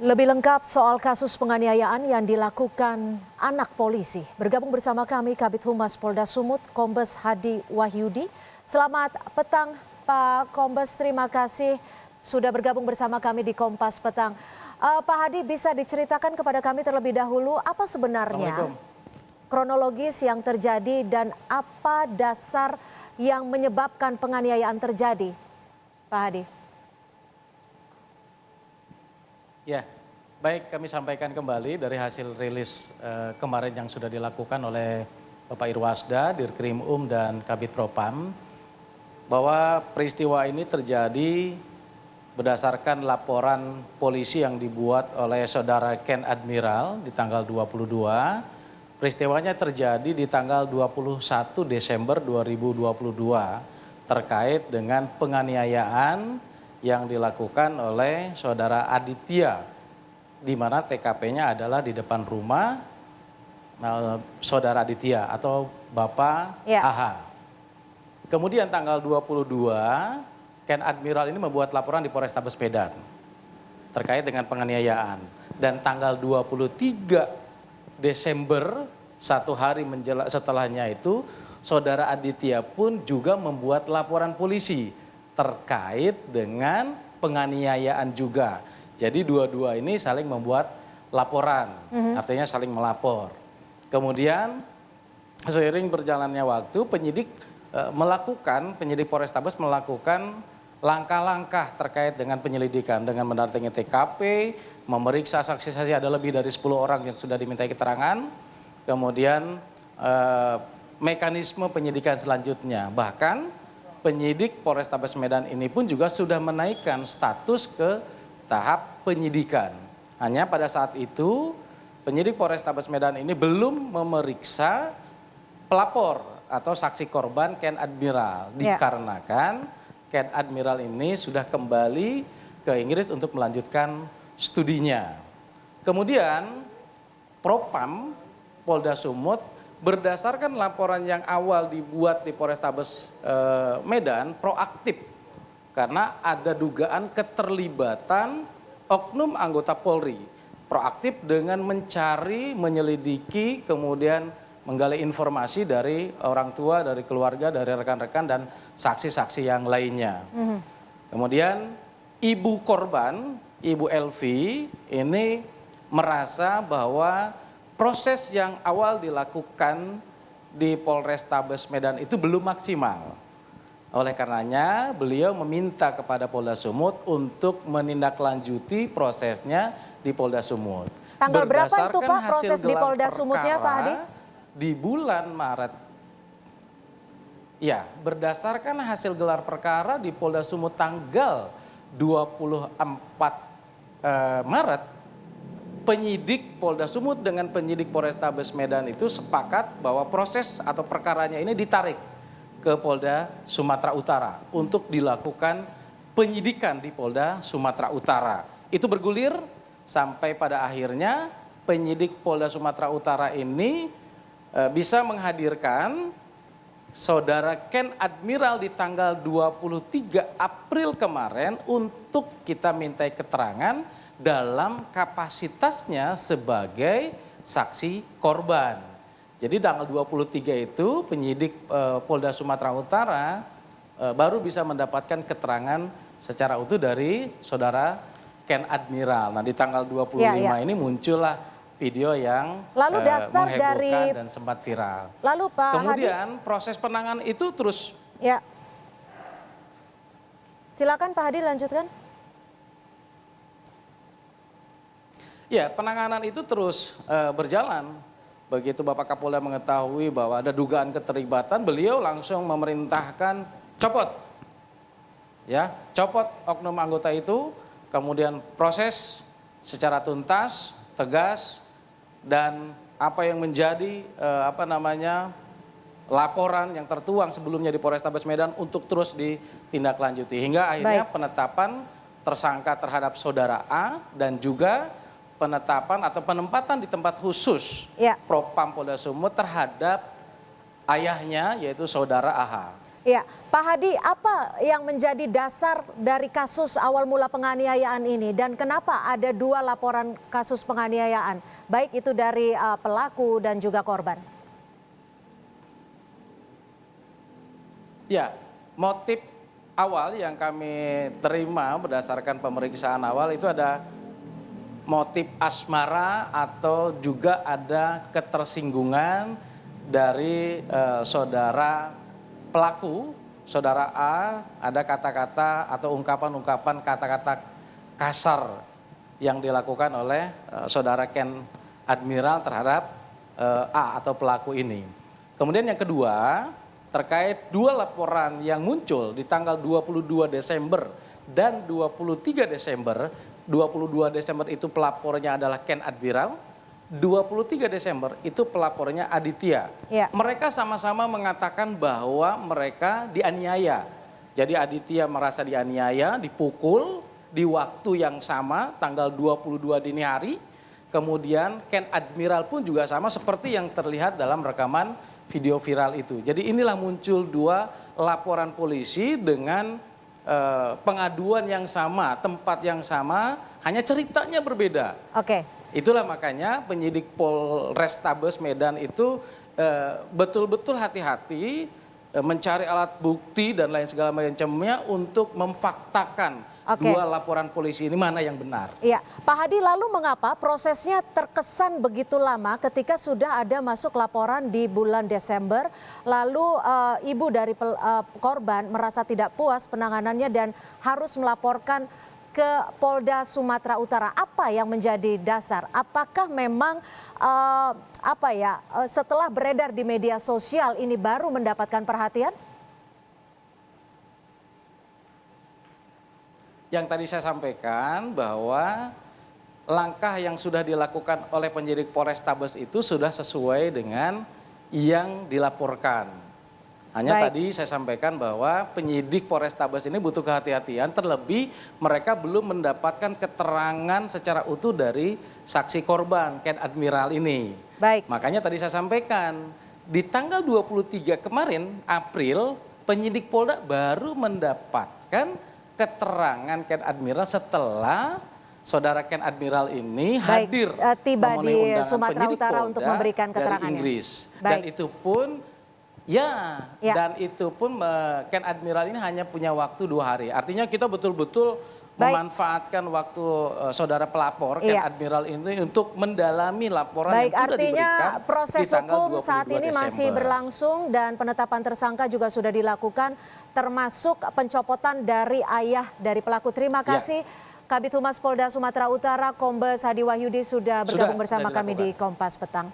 Lebih lengkap soal kasus penganiayaan yang dilakukan anak polisi. Bergabung bersama kami Kabid Humas Polda Sumut, Kombes Hadi Wahyudi. Selamat petang Pak Kombes, terima kasih sudah bergabung bersama kami di Kompas Petang. Pak Hadi, bisa diceritakan kepada kami terlebih dahulu apa sebenarnya kronologis yang terjadi dan apa dasar yang menyebabkan penganiayaan terjadi, Pak Hadi? Ya, baik, kami sampaikan kembali dari hasil rilis kemarin yang sudah dilakukan oleh Bapak Irwasda, Dirkrim dan Kabid Propam, bahwa peristiwa ini terjadi berdasarkan laporan polisi yang dibuat oleh saudara Ken Admiral di tanggal 22. Peristiwanya terjadi di tanggal 21 Desember 2022 terkait dengan penganiayaan yang dilakukan oleh saudara Aditya, di mana TKP-nya adalah di depan rumah saudara Aditya atau Bapak AH. Kemudian tanggal 22, Ken Admiral ini membuat laporan di Polrestabes Medan terkait dengan penganiayaan. Dan tanggal 23 Desember, satu hari setelahnya itu, saudara Aditya pun juga membuat laporan polisi terkait dengan penganiayaan juga. Jadi dua-dua ini saling membuat laporan, artinya saling melapor. Kemudian seiring berjalannya waktu, penyidik Polrestabes melakukan langkah-langkah terkait dengan penyelidikan dengan mendatangi TKP, memeriksa saksi-saksi, ada lebih dari 10 orang yang sudah dimintai keterangan. Kemudian mekanisme penyidikan selanjutnya, bahkan penyidik Polrestabes Medan ini pun juga sudah menaikkan status ke tahap penyidikan. Hanya pada saat itu penyidik Polrestabes Medan ini belum memeriksa pelapor atau saksi korban Ken Admiral. Dikarenakan Ken Admiral ini sudah kembali ke Inggris untuk melanjutkan studinya. Kemudian Propam Polda Sumut berdasarkan laporan yang awal dibuat di Polrestabes Medan proaktif karena ada dugaan keterlibatan oknum anggota Polri. Proaktif dengan mencari, menyelidiki, kemudian menggali informasi dari orang tua, dari keluarga, dari rekan-rekan dan saksi-saksi yang lainnya. Kemudian ibu korban, Ibu Elvi ini merasa bahwa proses yang awal dilakukan di Polrestabes Medan itu belum maksimal. Oleh karenanya beliau meminta kepada Polda Sumut untuk menindaklanjuti prosesnya di Polda Sumut. Tanggal berapa itu Pak proses di Polda Sumutnya Pak Hadi? Di bulan Maret. Ya, berdasarkan hasil gelar perkara di Polda Sumut tanggal 24 Maret, penyidik Polda Sumut dengan penyidik Polrestabes Medan itu sepakat bahwa proses atau perkaranya ini ditarik ke Polda Sumatera Utara untuk dilakukan penyidikan di Polda Sumatera Utara. Itu bergulir sampai pada akhirnya penyidik Polda Sumatera Utara ini bisa menghadirkan saudara Ken Admiral di tanggal 23 April kemarin untuk kita mintai keterangan dalam kapasitasnya sebagai saksi korban. Jadi tanggal 23 itu penyidik Polda Sumatera Utara baru bisa mendapatkan keterangan secara utuh dari saudara Ken Admiral. Nah di tanggal 25 ini muncullah video yang menghebohkan dan sempat viral. Lalu Pak Kemudian Hadi, proses penanganan itu terus. Ya, silakan Pak Hadi lanjutkan. Ya, penanganan itu terus berjalan. Begitu Bapak Kapolda mengetahui bahwa ada dugaan keterlibatan, beliau langsung memerintahkan copot. Ya, copot oknum anggota itu, kemudian proses secara tuntas, tegas, dan apa yang menjadi laporan yang tertuang sebelumnya di Polrestabes Medan untuk terus ditindaklanjuti. Hingga akhirnya penetapan tersangka terhadap saudara A dan juga penetapan atau penempatan di tempat khusus Propam Polda Sumut terhadap ayahnya yaitu saudara AH. Ya, Pak Hadi, apa yang menjadi dasar dari kasus awal mula penganiayaan ini dan kenapa ada 2 laporan kasus penganiayaan, baik itu dari pelaku dan juga korban? Ya, motif awal yang kami terima berdasarkan pemeriksaan awal itu ada motif asmara atau juga ada ketersinggungan dari saudara pelaku, saudara A, ada kata-kata atau ungkapan-ungkapan kata-kata kasar yang dilakukan oleh saudara Ken Admiral terhadap A atau pelaku ini. Kemudian yang kedua, terkait 2 laporan yang muncul di tanggal 22 Desember dan 23 Desember. 22 Desember itu pelapornya adalah Ken Admiral, 23 Desember itu pelapornya Aditya. Ya. Mereka sama-sama mengatakan bahwa mereka dianiaya. Jadi Aditya merasa dianiaya, dipukul di waktu yang sama, tanggal 22 dini hari. Kemudian Ken Admiral pun juga sama seperti yang terlihat dalam rekaman video viral itu. Jadi inilah muncul 2 laporan polisi dengan pengaduan yang sama, tempat yang sama, hanya ceritanya berbeda. Oke. Itulah makanya penyidik Polrestabes Medan itu betul-betul hati-hati mencari alat bukti dan lain segala macamnya untuk memfaktakan 2 laporan polisi ini mana yang benar. Iya, Pak Hadi, lalu mengapa prosesnya terkesan begitu lama ketika sudah ada masuk laporan di bulan Desember, lalu ibu dari korban merasa tidak puas penanganannya dan harus melaporkan ke Polda Sumatera Utara. Apa yang menjadi dasar? Apakah memang setelah beredar di media sosial ini baru mendapatkan perhatian? Yang tadi saya sampaikan bahwa langkah yang sudah dilakukan oleh penyidik Polrestabes itu sudah sesuai dengan yang dilaporkan. Hanya tadi saya sampaikan bahwa penyidik Polrestabes ini butuh kehati-hatian, terlebih mereka belum mendapatkan keterangan secara utuh dari saksi korban Ken Admiral ini. Baik. Makanya tadi saya sampaikan di tanggal 23 kemarin April penyidik Polda baru mendapatkan keterangan Ken Admiral setelah saudara Ken Admiral ini hadir tiba memenuhi di undangan Sumatera penyidik Utara Polda untuk memberikan dari keterangannya. Inggris. Baik. Dan itu pun dan itu pun Ken Admiral ini hanya punya waktu 2 hari. Artinya kita betul-betul memanfaatkan waktu saudara pelapor Ken Admiral ini untuk mendalami laporan yang sudah diberikan. Artinya proses di tanggal hukum saat ini masih Desember. berlangsung dan penetapan tersangka juga sudah dilakukan, termasuk pencopotan dari ayah dari pelaku. Terima kasih Kabid Humas Polda Sumatera Utara Kombes Hadi Wahyudi sudah bergabung bersama kami di Kompas Petang.